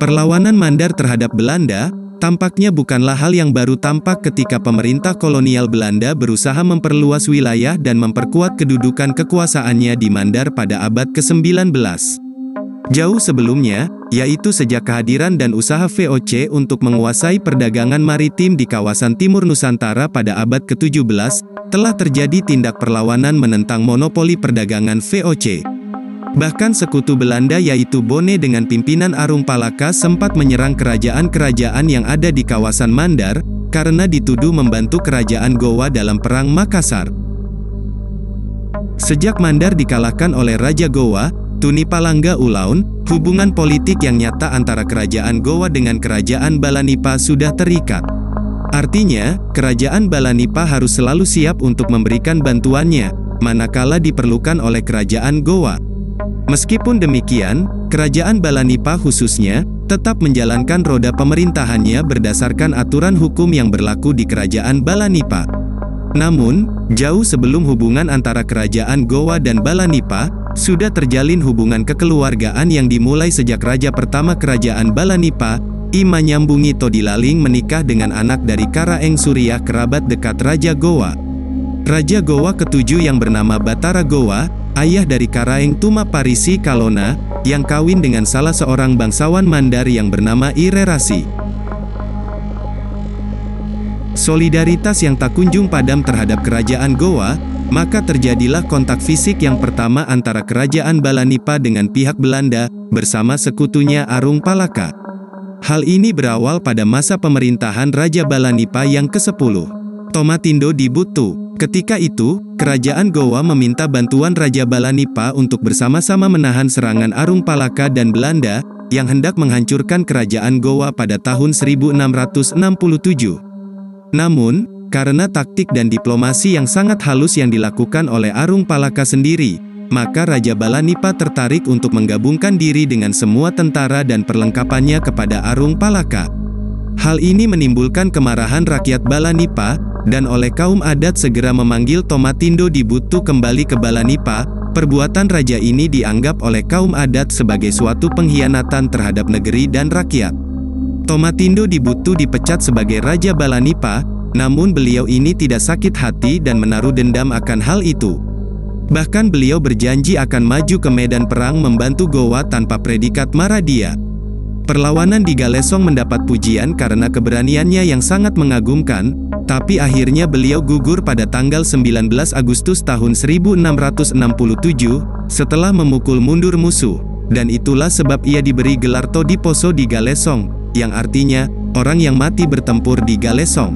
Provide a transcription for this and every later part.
Perlawanan Mandar terhadap Belanda tampaknya bukanlah hal yang baru tampak ketika pemerintah kolonial Belanda berusaha memperluas wilayah dan memperkuat kedudukan kekuasaannya di Mandar pada abad ke-19. Jauh sebelumnya, yaitu sejak kehadiran dan usaha VOC untuk menguasai perdagangan maritim di kawasan timur Nusantara pada abad ke-17, telah terjadi tindak perlawanan menentang monopoli perdagangan VOC. Bahkan sekutu Belanda yaitu Bone dengan pimpinan Arung Palaka sempat menyerang kerajaan-kerajaan yang ada di kawasan Mandar, karena dituduh membantu kerajaan Gowa dalam Perang Makassar. Sejak Mandar dikalahkan oleh Raja Gowa, Tunipalangga Ulaun, hubungan politik yang nyata antara kerajaan Gowa dengan kerajaan Balanipa sudah terikat. Artinya, kerajaan Balanipa harus selalu siap untuk memberikan bantuannya, manakala diperlukan oleh kerajaan Gowa. Meskipun demikian, kerajaan Balanipa khususnya, tetap menjalankan roda pemerintahannya berdasarkan aturan hukum yang berlaku di kerajaan Balanipa. Namun, jauh sebelum hubungan antara kerajaan Gowa dan Balanipa, sudah terjalin hubungan kekeluargaan yang dimulai sejak raja pertama kerajaan Balanipa, I Manyambungi Todilaling menikah dengan anak dari Karaeng Suriah kerabat dekat Raja Gowa. Raja Gowa ketujuh yang bernama Batara Gowa, ayah dari Karaeng Tuma Parisi Kalona, yang kawin dengan salah seorang bangsawan Mandar yang bernama Irerasi. Solidaritas yang tak kunjung padam terhadap kerajaan Gowa, maka terjadilah kontak fisik yang pertama antara kerajaan Balanipa dengan pihak Belanda, bersama sekutunya Arung Palaka. Hal ini berawal pada masa pemerintahan Raja Balanipa yang ke-10, Tomatindo Dibutu. Ketika itu, kerajaan Gowa meminta bantuan Raja Balanipa untuk bersama-sama menahan serangan Arung Palaka dan Belanda, yang hendak menghancurkan kerajaan Gowa pada tahun 1667. Namun, karena taktik dan diplomasi yang sangat halus yang dilakukan oleh Arung Palaka sendiri, maka Raja Balanipa tertarik untuk menggabungkan diri dengan semua tentara dan perlengkapannya kepada Arung Palaka. Hal ini menimbulkan kemarahan rakyat Balanipa, dan oleh kaum adat segera memanggil Tomatindo Dibutu kembali ke Balanipa. Perbuatan raja ini dianggap oleh kaum adat sebagai suatu pengkhianatan terhadap negeri dan rakyat. Tomatindo Dibutu dipecat sebagai Raja Balanipa, namun beliau ini tidak sakit hati dan menaruh dendam akan hal itu. Bahkan beliau berjanji akan maju ke medan perang membantu Gowa tanpa predikat Maradia. Perlawanan di Galesong mendapat pujian karena keberaniannya yang sangat mengagumkan, tapi akhirnya beliau gugur pada tanggal 19 Agustus tahun 1667, setelah memukul mundur musuh, dan itulah sebab ia diberi gelar Todiposo di Galesong, yang artinya, orang yang mati bertempur di Galesong.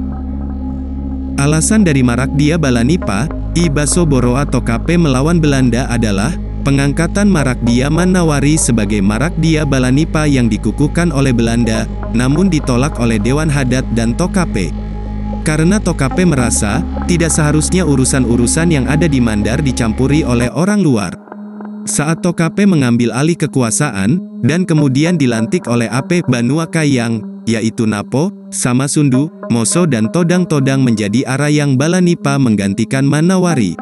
Alasan dari Marakdia Balanipa, I Basoboroa Tokape melawan Belanda adalah, pengangkatan Marakdia Manawari sebagai Marakdia Balanipa yang dikukuhkan oleh Belanda, namun ditolak oleh Dewan Hadat dan Tokape. Karena Tokape merasa, tidak seharusnya urusan-urusan yang ada di Mandar dicampuri oleh orang luar. Saat Tokape mengambil alih kekuasaan, dan kemudian dilantik oleh Ape Banua Kayang, yaitu Napo, Samasundu, Moso dan Todang-Todang menjadi Arayang Balanipa menggantikan Manawari.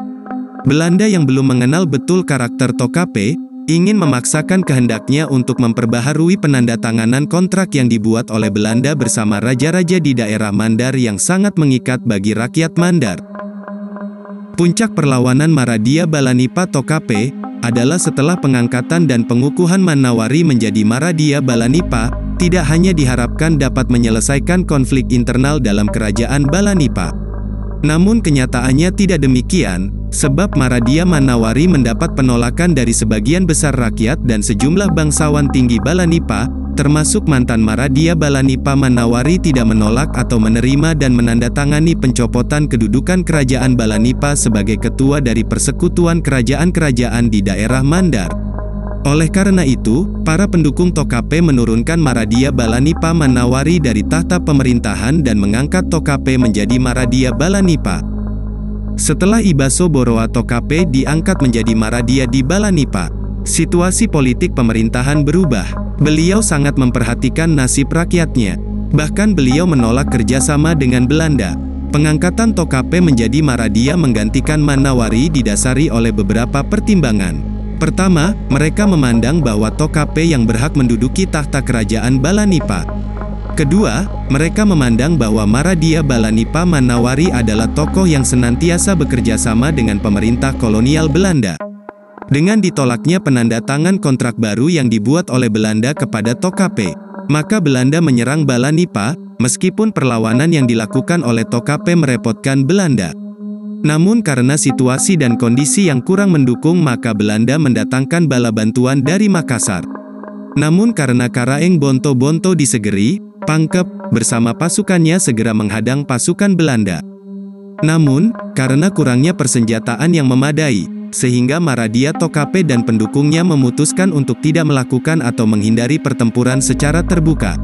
Belanda yang belum mengenal betul karakter Tokape, ingin memaksakan kehendaknya untuk memperbaharui penandatanganan kontrak yang dibuat oleh Belanda bersama raja-raja di daerah Mandar yang sangat mengikat bagi rakyat Mandar. Puncak perlawanan Maradia Balanipa Tokape adalah setelah pengangkatan dan pengukuhan Manawari menjadi Maradia Balanipa, tidak hanya diharapkan dapat menyelesaikan konflik internal dalam kerajaan Balanipa. Namun kenyataannya tidak demikian, sebab Maradia Manawari mendapat penolakan dari sebagian besar rakyat dan sejumlah bangsawan tinggi Balanipa, termasuk mantan Maradia Balanipa Manawari tidak menolak atau menerima dan menandatangani pencopotan kedudukan kerajaan Balanipa sebagai ketua dari persekutuan kerajaan-kerajaan di daerah Mandar. Oleh karena itu, para pendukung Tokape menurunkan Maradia Balanipa Manawari dari tahta pemerintahan dan mengangkat Tokape menjadi Maradia Balanipa. Setelah I Basoboroa Tokape diangkat menjadi Maradia di Balanipa, situasi politik pemerintahan berubah. Beliau sangat memperhatikan nasib rakyatnya. Bahkan beliau menolak kerjasama dengan Belanda. Pengangkatan Tokape menjadi Maradia menggantikan Manawari didasari oleh beberapa pertimbangan. Pertama, mereka memandang bahwa Tokape yang berhak menduduki tahta kerajaan Balanipa. Kedua, mereka memandang bahwa Maradia Balanipa Manawari adalah tokoh yang senantiasa bekerja sama dengan pemerintah kolonial Belanda. Dengan ditolaknya penandatangan kontrak baru yang dibuat oleh Belanda kepada Tokape, maka Belanda menyerang Balanipa, meskipun perlawanan yang dilakukan oleh Tokape merepotkan Belanda. Namun karena situasi dan kondisi yang kurang mendukung, maka Belanda mendatangkan bala bantuan dari Makassar. Namun karena Karaeng Bonto-Bonto disegeri, Pangkep, bersama pasukannya segera menghadang pasukan Belanda. Namun, karena kurangnya persenjataan yang memadai, sehingga Maradia Tokape dan pendukungnya memutuskan untuk tidak melakukan atau menghindari pertempuran secara terbuka.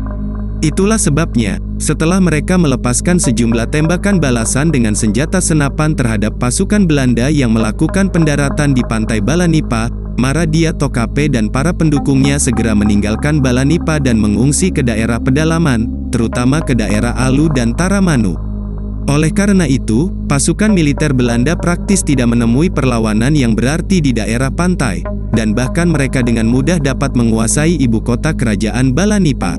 Itulah sebabnya, setelah mereka melepaskan sejumlah tembakan balasan dengan senjata senapan terhadap pasukan Belanda yang melakukan pendaratan di pantai Balanipa, Maradia Tokape dan para pendukungnya segera meninggalkan Balanipa dan mengungsi ke daerah pedalaman, terutama ke daerah Alu dan Taramanu. Oleh karena itu, pasukan militer Belanda praktis tidak menemui perlawanan yang berarti di daerah pantai, dan bahkan mereka dengan mudah dapat menguasai ibu kota kerajaan Balanipa.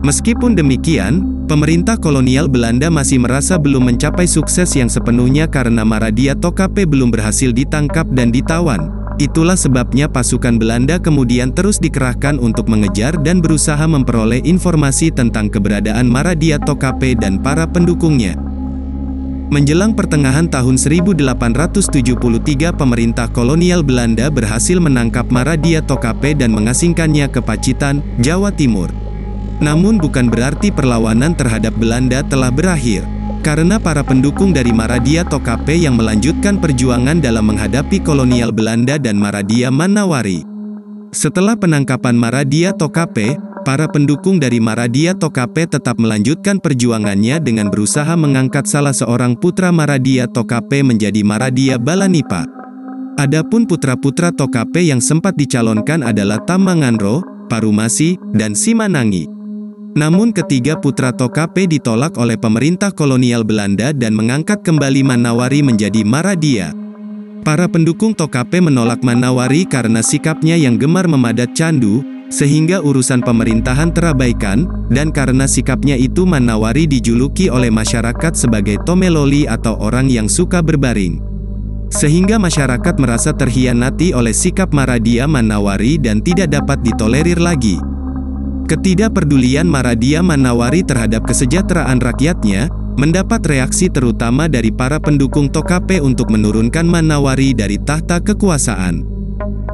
Meskipun demikian, pemerintah kolonial Belanda masih merasa belum mencapai sukses yang sepenuhnya karena Maradia Tokape belum berhasil ditangkap dan ditawan. Itulah sebabnya pasukan Belanda kemudian terus dikerahkan untuk mengejar dan berusaha memperoleh informasi tentang keberadaan Maradia Tokape dan para pendukungnya. Menjelang pertengahan tahun 1873, pemerintah kolonial Belanda berhasil menangkap Maradia Tokape dan mengasingkannya ke Pacitan, Jawa Timur. Namun bukan berarti perlawanan terhadap Belanda telah berakhir, karena para pendukung dari Maradia Tokape yang melanjutkan perjuangan dalam menghadapi kolonial Belanda dan Maradia Manawari. Setelah penangkapan Maradia Tokape, para pendukung dari Maradia Tokape tetap melanjutkan perjuangannya dengan berusaha mengangkat salah seorang putra Maradia Tokape menjadi Maradia Balanipa. Adapun putra-putra Tokape yang sempat dicalonkan adalah Tamanganro, Parumasi, dan Simanangi. Namun ketiga putra Tokape ditolak oleh pemerintah kolonial Belanda dan mengangkat kembali Manawari menjadi Maradia. Para pendukung Tokape menolak Manawari karena sikapnya yang gemar memadat candu, sehingga urusan pemerintahan terabaikan, dan karena sikapnya itu Manawari dijuluki oleh masyarakat sebagai Tomeloli atau orang yang suka berbaring. Sehingga masyarakat merasa terhianati oleh sikap Maradia Manawari dan tidak dapat ditolerir lagi. Ketidakpedulian Maradia Manawari terhadap kesejahteraan rakyatnya, mendapat reaksi terutama dari para pendukung Tokape untuk menurunkan Manawari dari tahta kekuasaan.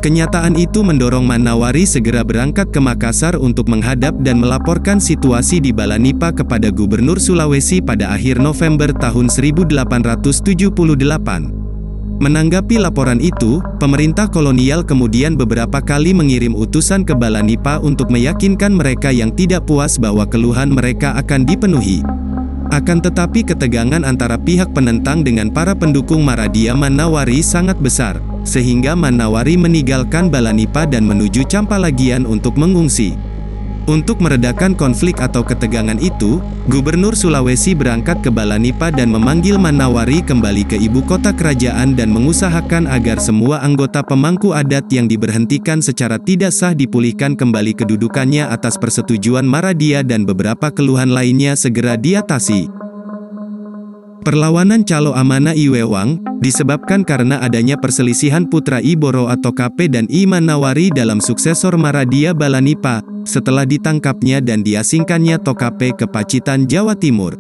Kenyataan itu mendorong Manawari segera berangkat ke Makassar untuk menghadap dan melaporkan situasi di Balanipa kepada Gubernur Sulawesi pada akhir November tahun 1878. Menanggapi laporan itu, pemerintah kolonial kemudian beberapa kali mengirim utusan ke Balanipa untuk meyakinkan mereka yang tidak puas bahwa keluhan mereka akan dipenuhi. Akan tetapi ketegangan antara pihak penentang dengan para pendukung Maradia Manawari sangat besar, sehingga Manawari meninggalkan Balanipa dan menuju Campalagian untuk mengungsi. Untuk meredakan konflik atau ketegangan itu, Gubernur Sulawesi berangkat ke Balanipa dan memanggil Manawari kembali ke ibu kota kerajaan dan mengusahakan agar semua anggota pemangku adat yang diberhentikan secara tidak sah dipulihkan kembali kedudukannya atas persetujuan Maradia dan beberapa keluhan lainnya segera diatasi. Perlawanan Calo Amana Iwewang disebabkan karena adanya perselisihan putra Iboro atau Tokape dan I Manawari dalam suksesor Maradia Balanipa, setelah ditangkapnya dan diasingkannya Tokape ke Pacitan, Jawa Timur.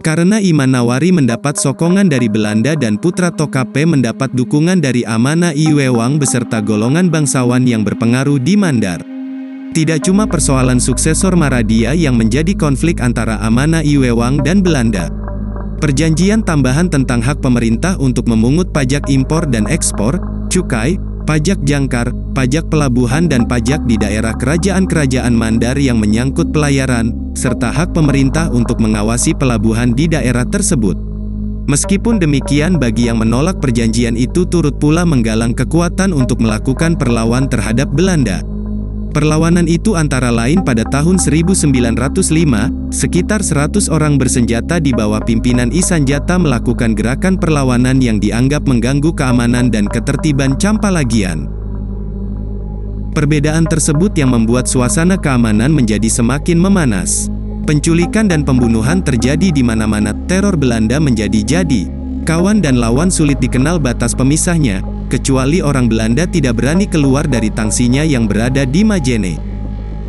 Karena I Manawari mendapat sokongan dari Belanda dan putra Tokape mendapat dukungan dari Amana Iwewang beserta golongan bangsawan yang berpengaruh di Mandar. Tidak cuma persoalan suksesor Maradia yang menjadi konflik antara Amana Iwewang dan Belanda. Perjanjian tambahan tentang hak pemerintah untuk memungut pajak impor dan ekspor, cukai, pajak jangkar, pajak pelabuhan dan pajak di daerah kerajaan-kerajaan Mandar yang menyangkut pelayaran, serta hak pemerintah untuk mengawasi pelabuhan di daerah tersebut. Meskipun demikian, bagi yang menolak perjanjian itu turut pula menggalang kekuatan untuk melakukan perlawanan terhadap Belanda. Perlawanan itu antara lain pada tahun 1905, sekitar 100 orang bersenjata di bawah pimpinan I Sanjata melakukan gerakan perlawanan yang dianggap mengganggu keamanan dan ketertiban Campalagian. Perbedaan tersebut yang membuat suasana keamanan menjadi semakin memanas. Penculikan dan pembunuhan terjadi di mana-mana. Teror Belanda menjadi jadi. Kawan dan lawan sulit dikenal batas pemisahnya, kecuali orang Belanda tidak berani keluar dari tangsinya yang berada di Majene.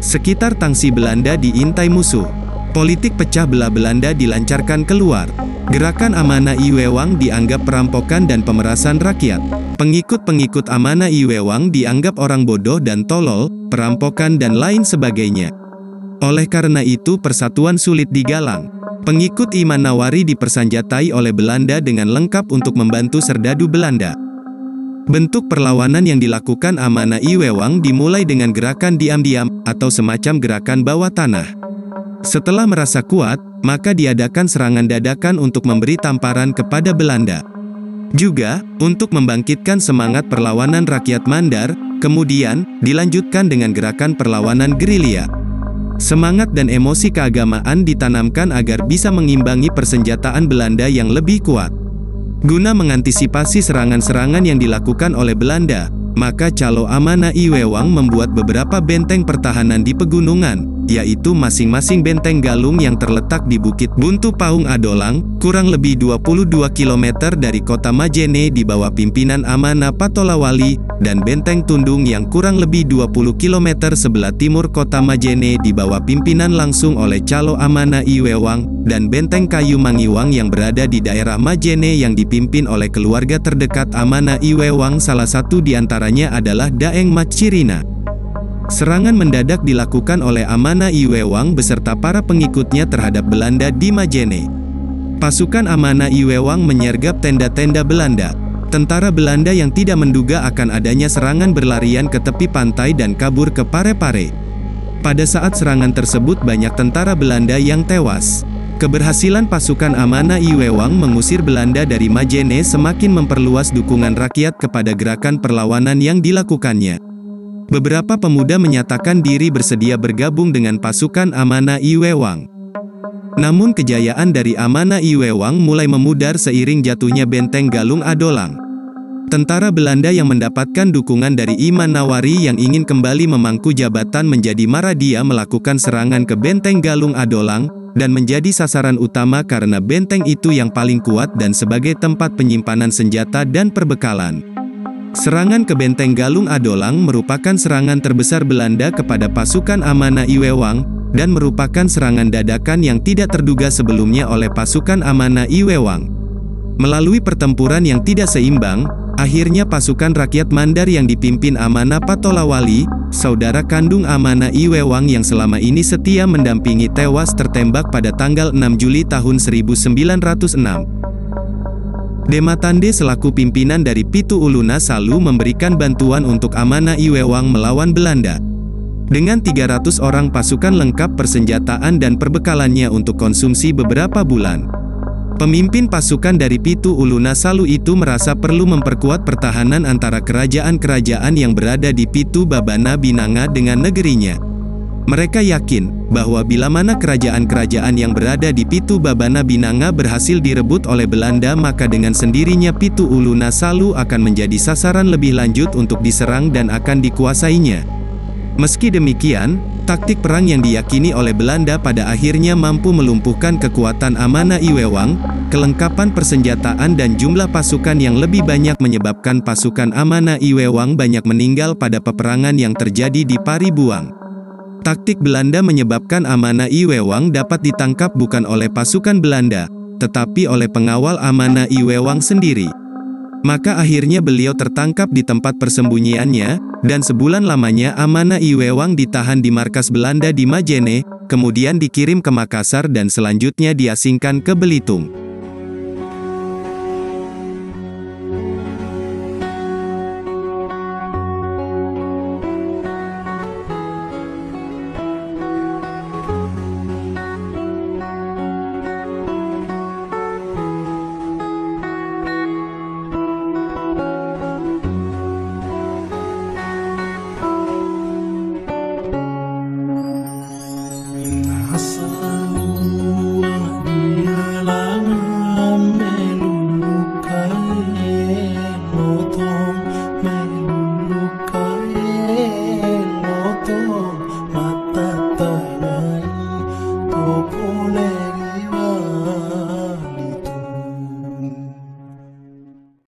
Sekitar tangsi Belanda diintai musuh. Politik pecah belah Belanda dilancarkan keluar. Gerakan Amanah Iwewang dianggap perampokan dan pemerasan rakyat. Pengikut-pengikut Amanah Iwewang dianggap orang bodoh dan tolol, perampokan dan lain sebagainya. Oleh karena itu persatuan sulit digalang. Pengikut Iman Nawari dipersenjatai oleh Belanda dengan lengkap untuk membantu serdadu Belanda. Bentuk perlawanan yang dilakukan Amanah Iwewang dimulai dengan gerakan diam-diam, atau semacam gerakan bawah tanah. Setelah merasa kuat, maka diadakan serangan dadakan untuk memberi tamparan kepada Belanda. Juga, untuk membangkitkan semangat perlawanan rakyat Mandar, kemudian, dilanjutkan dengan gerakan perlawanan gerilya. Semangat dan emosi keagamaan ditanamkan agar bisa mengimbangi persenjataan Belanda yang lebih kuat. Guna mengantisipasi serangan-serangan yang dilakukan oleh Belanda, maka Calo Amanah Iwewang membuat beberapa benteng pertahanan di pegunungan, yaitu masing-masing benteng Galung yang terletak di Bukit Buntu Paung Adolang, kurang lebih 22 km dari kota Majene di bawah pimpinan Amanah Patolawali, dan benteng Tundung yang kurang lebih 20 km sebelah timur kota Majene di bawah pimpinan langsung oleh Calo Amanah Iwewang, dan benteng Kayu Mangiwang yang berada di daerah Majene yang dipimpin oleh keluarga terdekat Amanah Iwewang, salah satu diantaranya adalah Daeng Macirina. Serangan mendadak dilakukan oleh Amanah Iwewang beserta para pengikutnya terhadap Belanda di Majene. Pasukan Amanah Iwewang menyergap tenda-tenda Belanda. Tentara Belanda yang tidak menduga akan adanya serangan berlarian ke tepi pantai dan kabur ke Parepare. Pada saat serangan tersebut banyak tentara Belanda yang tewas. Keberhasilan pasukan Amanah Iwewang mengusir Belanda dari Majene semakin memperluas dukungan rakyat kepada gerakan perlawanan yang dilakukannya. Beberapa pemuda menyatakan diri bersedia bergabung dengan pasukan Amanah Iwewang. Namun kejayaan dari Amanah Iwewang mulai memudar seiring jatuhnya benteng Galung Adolang. Tentara Belanda yang mendapatkan dukungan dari Iman Nawari yang ingin kembali memangku jabatan menjadi Maradia melakukan serangan ke benteng Galung Adolang, dan menjadi sasaran utama karena benteng itu yang paling kuat dan sebagai tempat penyimpanan senjata dan perbekalan. Serangan ke benteng Galung Adolang merupakan serangan terbesar Belanda kepada pasukan Amanah Iwewang, dan merupakan serangan dadakan yang tidak terduga sebelumnya oleh pasukan Amanah Iwewang. Melalui pertempuran yang tidak seimbang, akhirnya pasukan rakyat Mandar yang dipimpin Amanah Patolawali, saudara kandung Amanah Iwewang yang selama ini setia mendampingi, tewas tertembak pada tanggal 6 Juli tahun 1906. Dematande selaku pimpinan dari Pitu Uluna selalu memberikan bantuan untuk Amanah Iwewang melawan Belanda. Dengan 300 orang pasukan lengkap persenjataan dan perbekalannya untuk konsumsi beberapa bulan. Pemimpin pasukan dari Pitu Uluna Salu itu merasa perlu memperkuat pertahanan antara kerajaan-kerajaan yang berada di Pitu Babana Binanga dengan negerinya. Mereka yakin bahwa bila mana kerajaan-kerajaan yang berada di Pitu Babana Binanga berhasil direbut oleh Belanda, maka dengan sendirinya Pitu Uluna Salu akan menjadi sasaran lebih lanjut untuk diserang dan akan dikuasainya. Meski demikian, taktik perang yang diyakini oleh Belanda pada akhirnya mampu melumpuhkan kekuatan Amanah Iwewang. Kelengkapan persenjataan dan jumlah pasukan yang lebih banyak menyebabkan pasukan Amanah Iwewang banyak meninggal pada peperangan yang terjadi di Paribuang. Taktik Belanda menyebabkan Amanah Iwewang dapat ditangkap bukan oleh pasukan Belanda, tetapi oleh pengawal Amanah Iwewang sendiri. Maka akhirnya beliau tertangkap di tempat persembunyiannya, dan sebulan lamanya Amanah Iwewang ditahan di markas Belanda di Majene, kemudian dikirim ke Makassar dan selanjutnya diasingkan ke Belitung. nega.